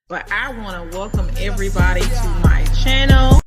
But I want to welcome everybody to my channel.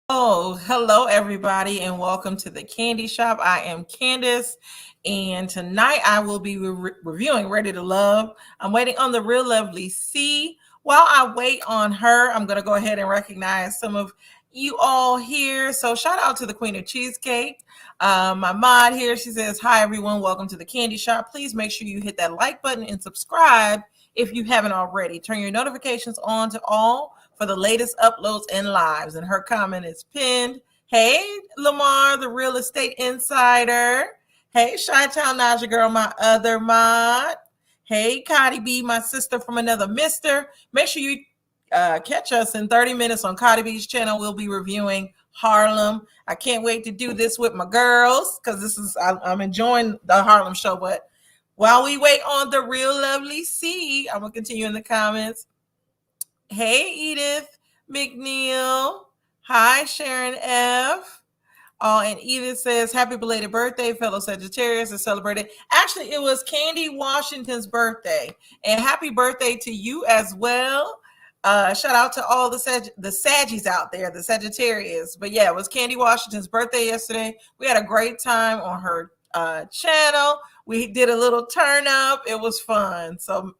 Oh, hello everybody, and welcome to the Candy Shop. I am Candace, and tonight I will be reviewing Ready to Love. I'm waiting on the real lovely C. While I wait on her, I'm going to go ahead and recognize some of you all here. So shout out to the Queen of Cheesecake. My mod here, she says, hi everyone, welcome to the Candy Shop. Please make sure you hit that like button and subscribe if you haven't already. Turn your notifications on to all for the latest uploads and lives. And her comment is pinned. Hey, Lamar, the real estate insider. Hey, Chi-Town Naja girl, my other mod. Hey, Cotty B, my sister from another mister. Make sure you catch us in 30 minutes on Cotty B's channel. We'll be reviewing Harlem. I can't wait to do this with my girls because I'm enjoying the Harlem show. But while we wait on the real lovely C, I'm going to continue in the comments. Hey, Edith McNeil. Hi, Sharon F. Oh, and Edith says, happy belated birthday, fellow Sagittarius is celebrated. Actually, it was Candy Washington's birthday. And happy birthday to you as well. Shout out to all the Saggies out there, the Sagittarius. But yeah, it was Candy Washington's birthday yesterday. We had a great time on her channel. We did a little turn up. It was fun. So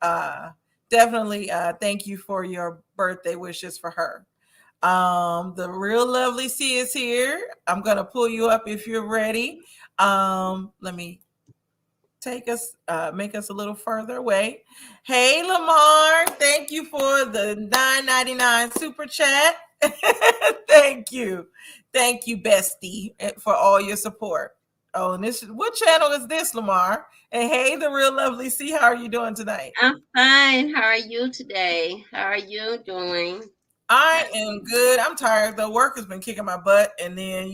definitely thank you for your birthday wishes for her. The real lovely C is here. I'm gonna pull you up if you're ready. Let me make us a little further away. Hey Lamar, thank you for the $9.99 super chat. Thank you, bestie, for all your support. Oh, and what channel is this, Lamar? And hey, the real lovely C, how are you doing tonight? I'm fine. How are you today? How are you doing? I am good. I'm tired though. Work has been kicking my butt, and then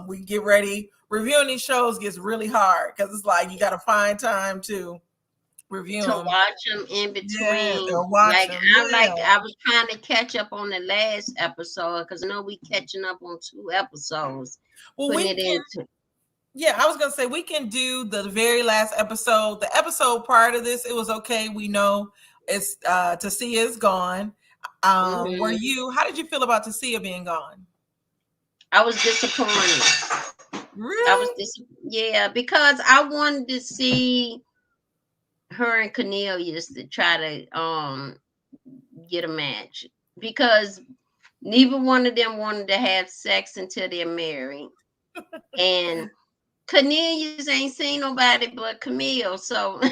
we get ready. Reviewing these shows gets really hard because it's like you got to find time to review To them. watch them in between. Yeah, watch like them. I'm like I was trying to catch up on the last episode because I know we catching up on 2 episodes. Well, Putting it into. Yeah, I was gonna say we can do the very last episode. The episode prior to this, it was okay. We know it's Tasia is gone. How did you feel about Tasia being gone? I was disappointed. Really? Yeah, because I wanted to see her and Cornelius to try to get a match because neither one of them wanted to have sex until they're married. And Cornelius ain't seen nobody but Camille. So Do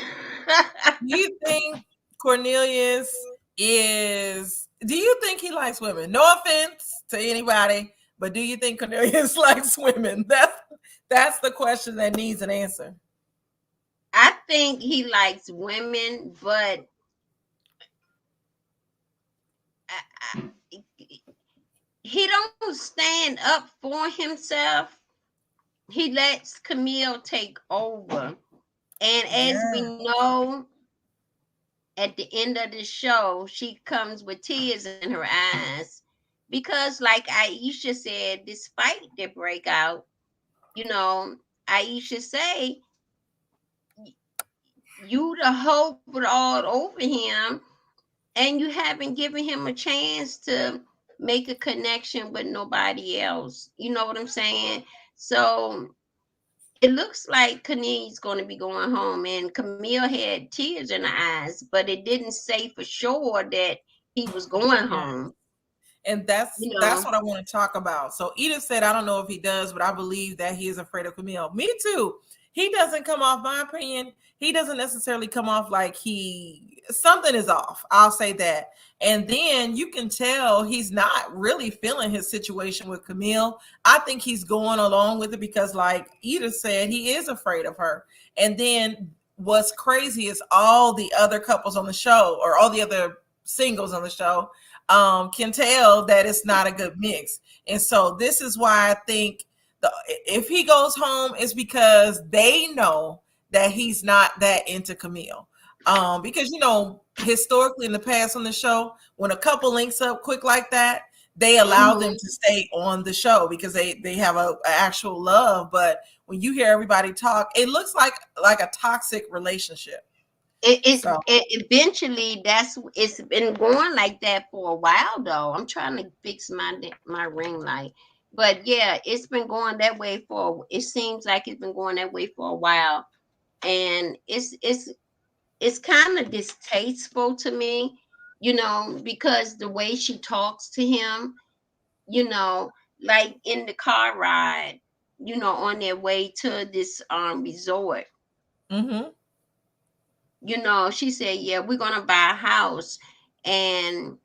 you think Cornelius do you think he likes women? No offense to anybody, but do you think Cornelius likes women? That's the question that needs an answer. I think he likes women, but he don't stand up for himself. He lets Camille take over. And as we know, at the end of the show, she comes with tears in her eyes because, like Aisha said, despite the breakout, Aisha say you the hope all over him, and you haven't given him a chance to make a connection with nobody else. You know what I'm saying? So it looks like Kani's going to be going home, and Camille had tears in her eyes, but it didn't say for sure that he was going home. And that's what I want to talk about. So Edith said, I don't know if he does, but I believe that he is afraid of Camille. Me too. He doesn't come off, my opinion, he doesn't necessarily come off like something is off. I'll say that. And then you can tell he's not really feeling his situation with Camille. I think he's going along with it because, like Edith said, he is afraid of her. And then what's crazy is all the other couples on the show, or all the other singles on the show, can tell that it's not a good mix. And so this is why I think if he goes home, it's because they know that he's not that into Camille. Because historically in the past on the show, when a couple links up quick like that, they allow them to stay on the show because they have a actual love. But when you hear everybody talk, it looks like a toxic relationship. So it eventually it's been going like that for a while though. I'm trying to fix my ring light, but yeah, it's been going that way for. It seems like it's been going that way for a while, and it's kind of distasteful to me, because the way she talks to him, like in the car ride, on their way to this resort. mhm. She said, "Yeah, we're gonna buy a house, and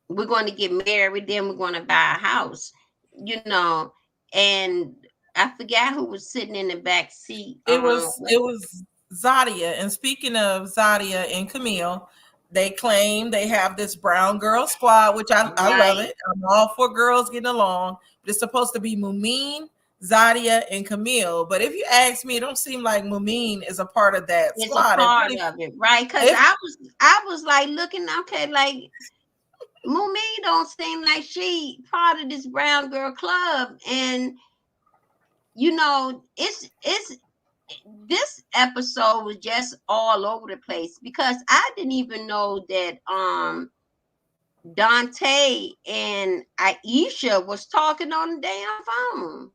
we're going to get married. Then we're going to buy a house." You know, and I forgot who was sitting in the back seat. It was Zadia. And speaking of Zadia and Camille, they claim they have this brown girl squad, which I love Right. it. I'm all for girls getting along, but it's supposed to be Mumine, Zadia, and Camille. But if you ask me, it don't seem like Mumine is a part of that It's a squad. It part really, of it, right? Because if I was like looking, okay, like Mumi don't seem like she part of this brown girl club, and it's this episode was just all over the place because I didn't even know that Dante and Aisha was talking on the damn phone.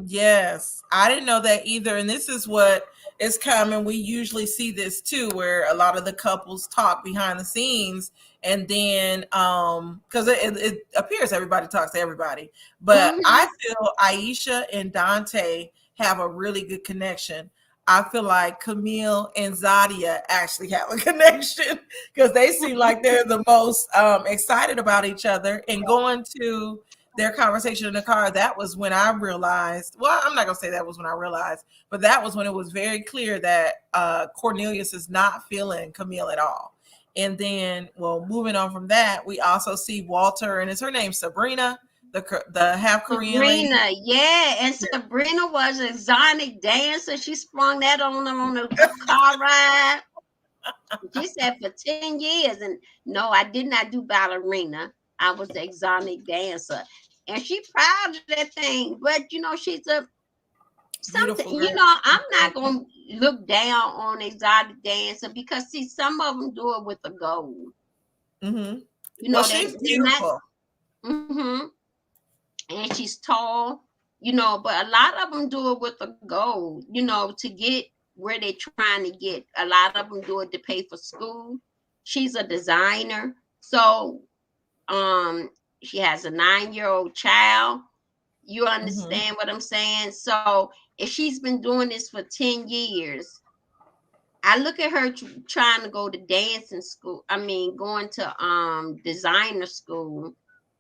yes, I didn't know that either. And this is what is common. We usually see this too, where a lot of the couples talk behind the scenes, and then because it appears everybody talks to everybody. But I Hmm. feel Aisha and Dante have a really good connection. I feel like Camille and Zadia actually have a connection because they seem like they're the most excited about each other and going to their conversation in the car. That was when I realized, well, I'm not gonna say that was when I realized, but that was when it was very clear that Cornelius is not feeling Camille at all. And then, well, moving on from that, we also see Walter, and is her name Sabrina, the half Korean lady. Sabrina, yeah, and Sabrina was an exotic dancer. She sprung that on them on the car ride. She said for 10 years, and no, I did not do ballerina. I was the exotic dancer, and she proud of that thing. But she's a something. Beautiful girl. I'm not gonna look down on exotic dancer because see, some of them do it with a goal. Mm-hmm. Well, she's They're not. beautiful. Hmm. And she's tall, but a lot of them do it with a goal, to get where they're trying to get. A lot of them do it to pay for school. She's a designer, so um, she has a 9-year-old child. You Mm-hmm. understand what I'm saying? So if she's been doing this for 10 years, I look at her trying to go to dancing school. I mean, going to designer school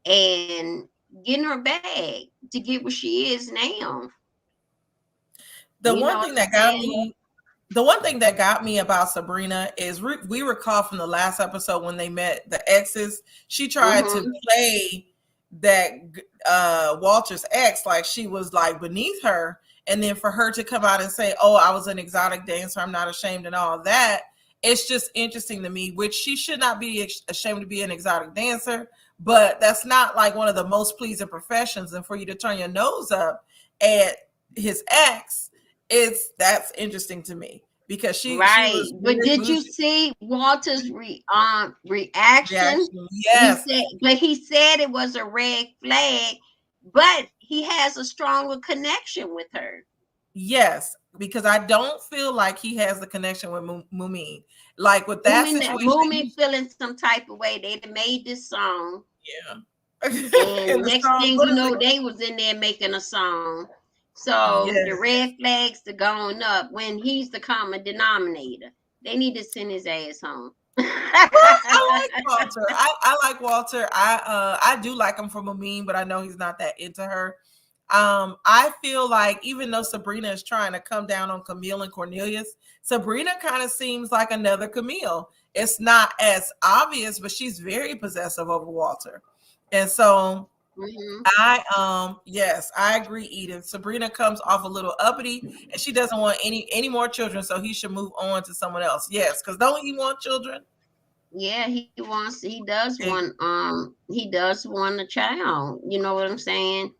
and getting her bag to get where she is now. The You know one what thing I'm that got saying? me the one thing that got me about Sabrina is we recall from the last episode when they met the exes, she tried to Mm-hmm. play that Walter's ex like she was like beneath her, and then for her to come out and say, "Oh, I was an exotic dancer, I'm not ashamed," and all of that. It's just interesting to me, which she should not be ashamed to be an exotic dancer, but that's not like one of the most pleasing professions. And for you to turn your nose up at his ex, that's interesting to me because she Right. was But very did you bougie. see Walter's reaction? Reaction, He yes, said it was a red flag, but he has a stronger connection with her. yes, because I don't feel like he has the connection with Mumin. Like with that Moomin, situation, Moomin feeling some type of way. They done made this song, yeah. and And the next song, thing what you is know, it? they was in there making a song. So the Yes. red flags are going up when he's the common denominator. They need to send his ass home. Well, I like Walter. I like Walter. I do like him from a meme, but I know he's not that into her. I feel like even though Sabrina is trying to come down on Camille and Cornelius, Sabrina kind of seems like another Camille. It's not as obvious, but she's very possessive over Walter. And so Hmm. yes, I agree, Edith. Sabrina comes off a little uppity and she doesn't want any more children, so he should move on to someone else. Yes, because don't he want children? Yeah, he does want a child. You know what I'm saying?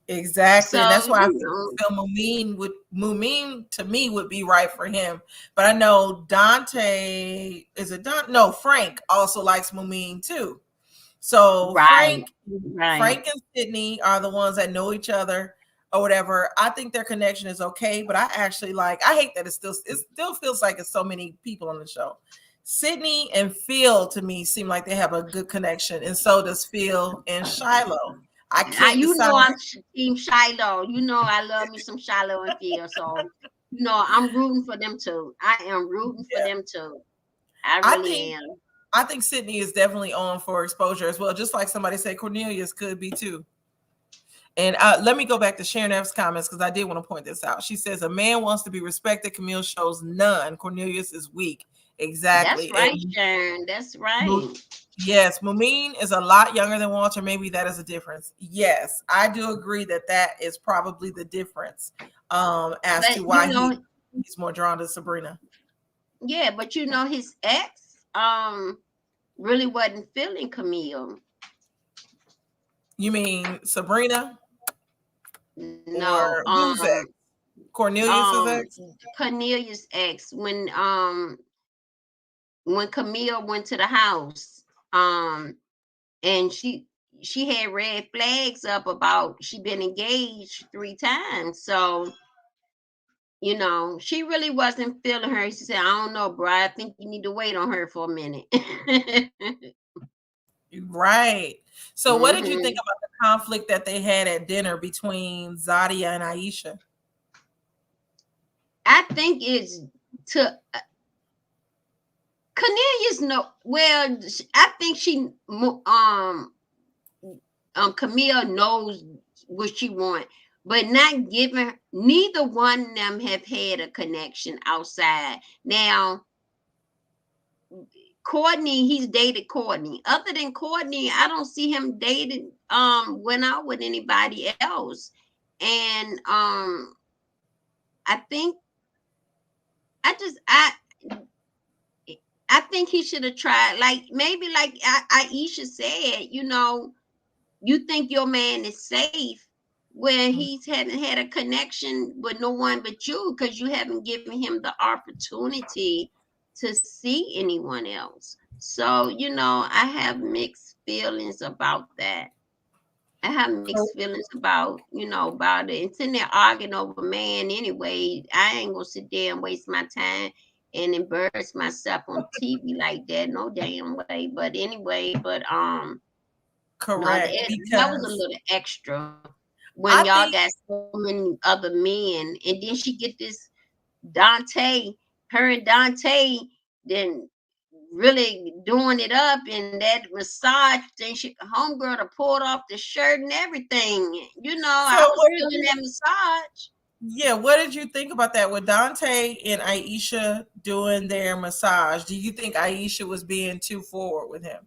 Exactly, and So that's why I feel Mumin to me would be right for him. But I know Dante is it Don? No, Frank also likes Mumin too. So right, right. Frank and Sydney are the ones that know each other or whatever. I think their connection is okay, but I actually I hate that it still feels like it's so many people on the show. Sydney and Phil to me seem like they have a good connection, and so does Phil and Shiloh. I can't You decide. know I'm Team Shiloh. You know I love me some Shiloh and Phil. So I'm rooting for them too. I am rooting for Yeah. them too. I I really think am. I think Sydney is definitely on for exposure as well. Just like somebody said, Cornelius could be too. And let me go back to Sharon F's comments because I did want to point this out. She says, a man wants to be respected. Camille shows none. Cornelius is weak. That's Exactly. right, And Sharon. That's Mu- right. yes, Mumin is a lot younger than Walter. Maybe that is a difference. Yes, I do agree that that is probably the difference as But to why he's more drawn to Sabrina. yeah, but his ex really wasn't feeling Camille. You mean Sabrina No, or who's ex? Cornelius's um ex? Cornelius ex when Camille went to the house, and she had red flags up about she been engaged 3 times. So, she really wasn't feeling her. She said, I don't know, bro. I think you need to wait on her for a minute. Right. So, what did you think hmm about the conflict that they had at dinner between Zadia and Aisha? I think it's to Cornelius. No, well, I think Camille knows what she want, but not giving. Neither one of them have had a connection outside. Now, Courtney, he's dated Courtney. Other than Courtney, I don't see him dating went out with anybody else. And I think I just I think he should have tried, like maybe like Aisha said, you think your man is safe when he's haven't had a connection with no one but you because you haven't given him the opportunity to see anyone else. So, I have mixed feelings about that. I have mixed feelings about it. And sitting there arguing over man anyway, I ain't gonna sit there and waste my time and embarrass myself on TV like that. No damn way. But anyway, no, Correct. that was a Because little extra when I y'all think, got so many other men, and then she get this Dante, her and Dante, then really doing it up in that massage thing. She homegirl to pulled off the shirt and everything. so I was what did feeling you, that massage. yeah, what did you think about that with Dante and Aisha doing their massage? Do you think Aisha was being too forward with him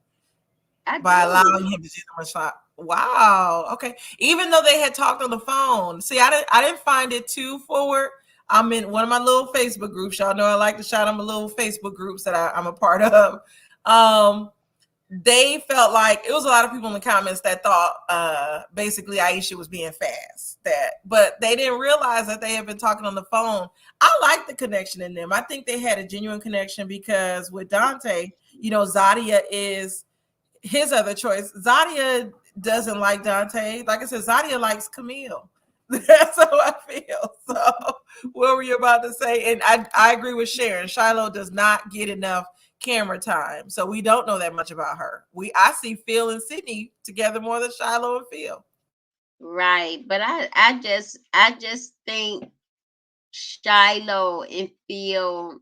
I by allowing do. him to do the massage? Wow. Okay. Even though they had talked on the phone. See, I didn't find it too forward. I'm in one of my little Facebook groups. Y'all know I like to shout out my little Facebook groups that I'm a part of. Um, they felt like it was a lot of people in the comments that thought basically Aisha was being fast, but they didn't realize that they had been talking on the phone. I like the connection in them. I think they had a genuine connection because with Dante, Zadia is his other choice. Zadia doesn't like Dante. Like I said, Zadia likes Camille. That's how I feel. So, what were you about to say? And I agree with Sharon. Shiloh does not get enough camera time, so we don't know that much about her. I see Phil and Sydney together more than Shiloh and Phil. Right. But I just think Shiloh and Phil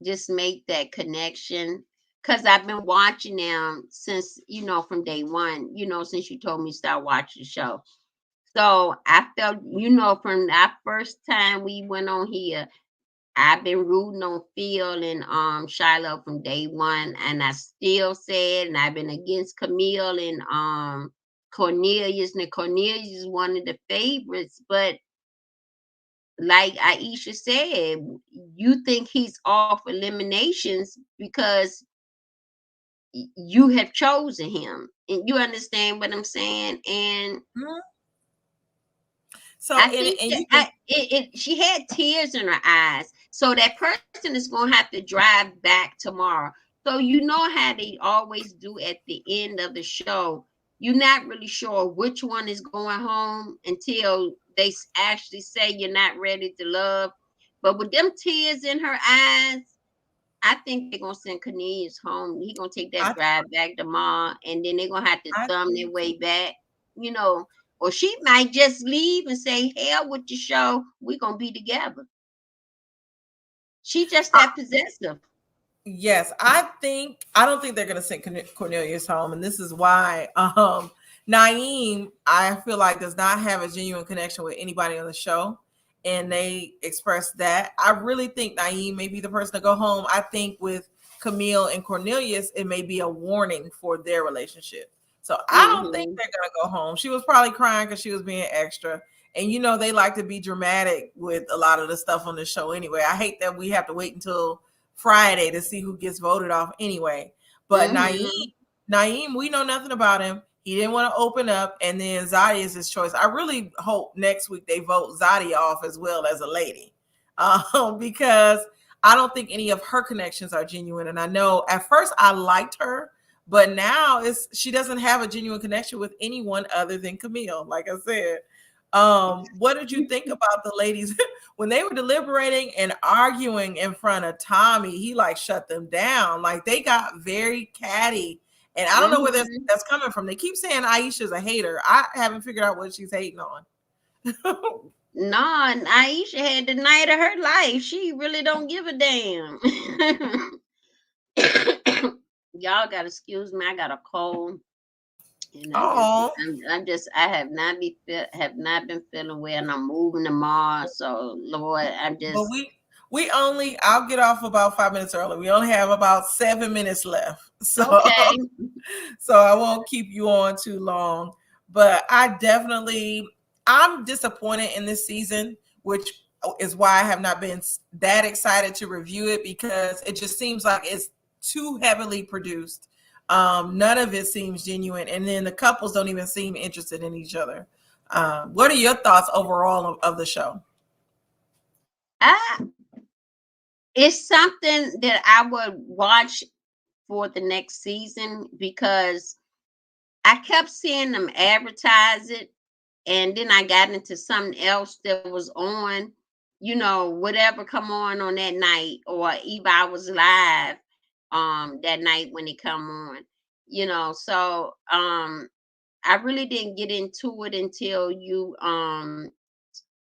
just make that connection because I've been watching them since from day one. Since you told me to start watching the show, so I felt from that first time we went on here, I've been rooting on Phil and Shiloh from day one, and I still said, and I've been against Camille and Cornelius. And Cornelius is one of the favorites, but like Aisha said, you think he's off eliminations because you have chosen him, and you understand what I'm saying. And Mhm. So I think and that you can she had tears in her eyes. So that person is going to have to drive back tomorrow. So you know how they always do at the end of the show. You're not really sure which one is going home until they actually say you're not ready to love. But with them tears in her eyes, I think they're gonna send Cornelius home. He gonna take that I drive back tomorrow, and then they're gonna have to I thumb their think so. way back, you know. Or she might just leave and say, "Hell with the show, we gonna be together." She just that possessive. Yes, I don't think they're going to send Cornelius home, and this is why. Naeem, I feel like does not have a genuine connection with anybody on the show, and they expressed that. I really think Naeem may be the person to go home. I think with Camille and Cornelius, it may be a warning for their relationship. So I don't think Hmm. they're going to go home. She was probably crying because she was being extra. And you know they like to be dramatic with a lot of the stuff on the show anyway. I hate that we have to wait until Friday to see who gets voted off anyway. But Hmm. Naeem, we know nothing about him. He didn't want to open up, and then Zadi is his choice. I really hope next week they vote Zadi off as well as a lady, because I don't think any of her connections are genuine. And I know at first I liked her, but now it's she doesn't have a genuine connection with anyone other than Camille. Like I said, what did you think about the ladies when they were deliberating and arguing in front of Tommy? He like shut them down. Like they got very catty. And I don't know where Hmm. that's coming from. They keep saying Aisha's a hater. I haven't figured out what she's hating on. Nah, Aisha had the night of her life. She really don't give a damn. Y'all gotta excuse me. I got a cold. And Oh, I have not been feeling well, and I'm moving tomorrow. So Lord, I'm but just we only I'll get off about 5 minutes early. We only have about 7 minutes left. So okay. so I won't keep you on too long. But I'm disappointed in this season, which is why I have not been that excited to review it because it just seems like it's too heavily produced. None of it seems genuine, and then the couples don't even seem interested in each other. What are your thoughts overall of the show? I It's something that I would watch for the next season because I kept seeing them advertise it, and then I got into something else that was on, whatever come on that night, or either I was live that night when it come on, so I really didn't get into it until you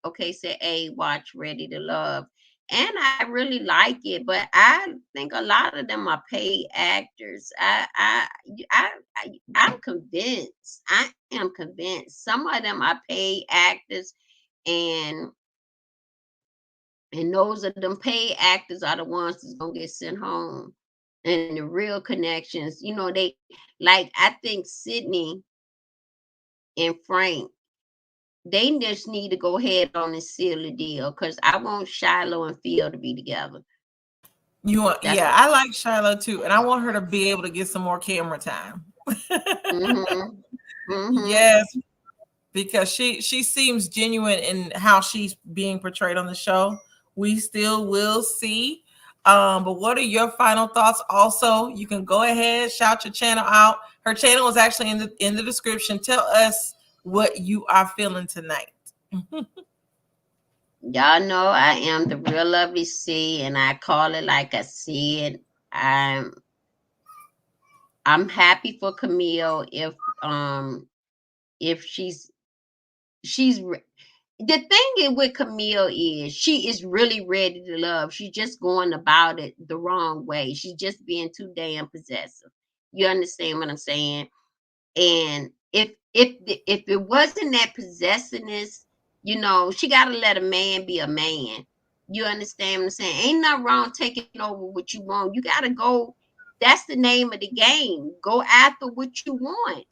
okay, say, "Hey, watch Ready to Love." And I really like it, but I think a lot of them are paid actors. I'm convinced. I am convinced. Some of them are paid actors, and those of them paid actors are the ones that's gonna get sent home. And the real connections, they like. I think Sydney and Frank, they just need to go ahead on and seal the deal because I want Shiloh and Phil to be together. You want, That's yeah, I like Shiloh too, and I want her to be able to get some more camera time. mhm. Mhm. Yes, because she seems genuine in how she's being portrayed on the show. We still will see. But what are your final thoughts? Also, you can go ahead, shout your channel out. Her channel is actually in the description. Tell us what you are feeling tonight. Y'all know I am the real lovely C, and I call it like I see it. I'm I'm happy for Camille if she's the thing with Camille is she is really ready to love. She's just going about it the wrong way. She's just being too damn possessive. You understand what I'm saying? And if it wasn't that possessiveness, she got to let a man be a man. You understand what I'm saying? Ain't nothing wrong taking over what you want. You got to go. That's the name of the game. Go after what you want.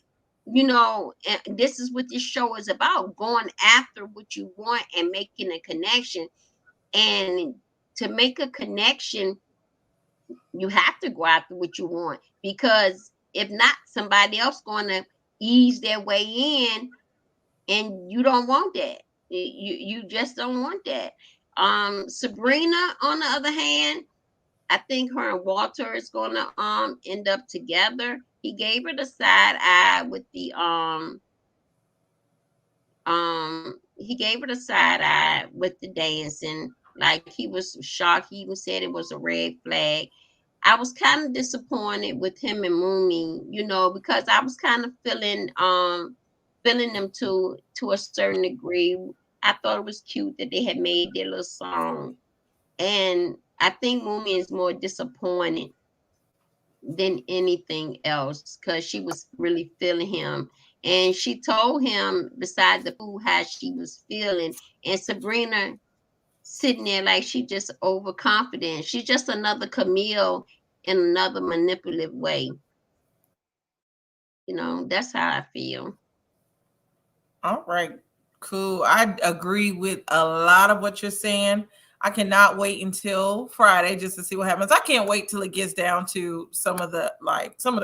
And this is what this show is about: going after what you want and making a connection. And to make a connection, you have to go after what you want, because if not, somebody else going to ease their way in, and you don't want that. You just don't want that. Sabrina, on the other hand, I think her and Walter is gonna end up together. He gave her the side eye with the he gave her the side eye with the dancing. Like, he was shocked. He even said it was a red flag. I was kind of disappointed with him and Mumi, because I was kind of feeling them to a certain degree. I thought it was cute that they had made their little song. And I think Mumi is more disappointed than anything else, because she was really feeling him. And she told him, beside the food, how she was feeling. And Sabrina sitting there like she just overconfident. She's just another Camille in another manipulative way. That's how I feel. All right, cool. I agree with a lot of what you're saying. I cannot wait until Friday just to see what happens. I can't wait till it gets down to some of the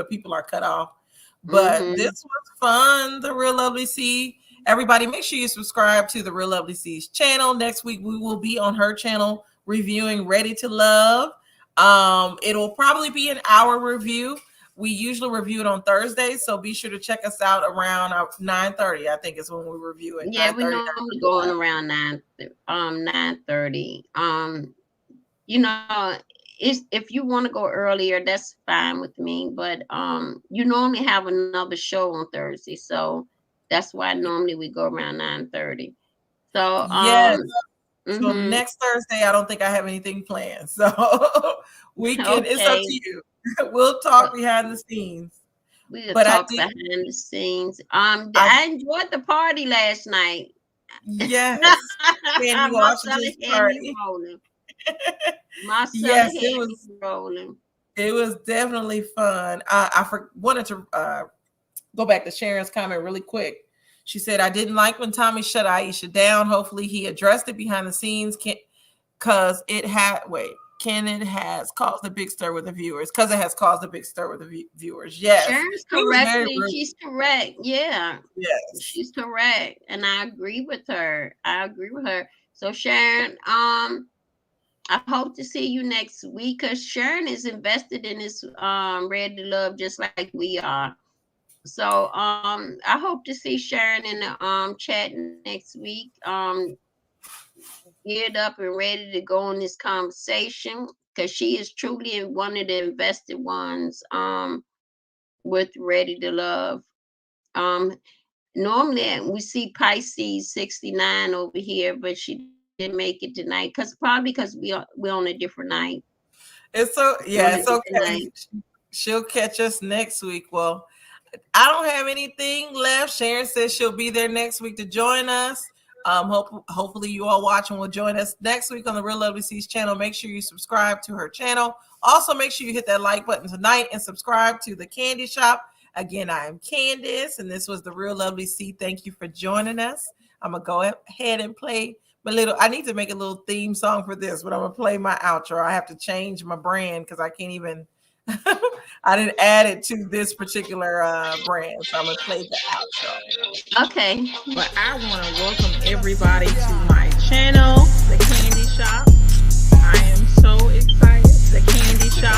people are cut off. But this was fun. The Real Lovely C. Everybody, make sure you subscribe to the Real Lovely C's channel. Next week we will be on her channel reviewing Ready to Love. It'll probably be an hour review. We usually review it on Thursdays, so be sure to check us out around 9:30. I think is when we review it. Yeah, we normally going around 9:30. If you want to go earlier, that's fine with me. But you normally have another show on Thursday, so that's why normally we go around 9:30. So yes. So next Thursday, I don't think I have anything planned. So we can. It's up to you. We'll talk behind the scenes. We'll talk behind the scenes. I enjoyed the party last night. Yes. My yes, it was rolling. It was definitely fun. I wanted to go back to Sharon's comment really quick. She said, I didn't like when Tommy shut Aisha down. Hopefully he addressed it behind the scenes. Because it has caused a big stir with the viewers. Because it has caused a big stir with the viewers. Yes. Sharon's correct. She's correct. Yeah. Yes. She's correct. And I agree with her. So Sharon, I hope to see you next week, because Sharon is invested in this Ready to Love just like we are. So I hope to see Sharon in the chat next week. Geared up and ready to go on this conversation, because she is truly one of the invested ones with Ready to Love. Normally we see Pisces 69 over here, but she didn't make it tonight, probably because we're on a different night. It's okay. She'll catch us next week. Well, I don't have anything left. Sharon says she'll be there next week to join us. Hopefully you all watching will join us next week on the Real Lovely C's channel. Make sure you subscribe to her channel. Also, make sure you hit that like button tonight and subscribe to the Candy Shop. Again, I am Candace, and this was the Real Lovely C. Thank you for joining us. I'm gonna go ahead and play I need to make a little theme song for this, but I'm gonna play my outro. I have to change my brand because I can't even I didn't add it to this particular brand, so I'm gonna play the outro. Okay. But I want to welcome everybody to my channel, the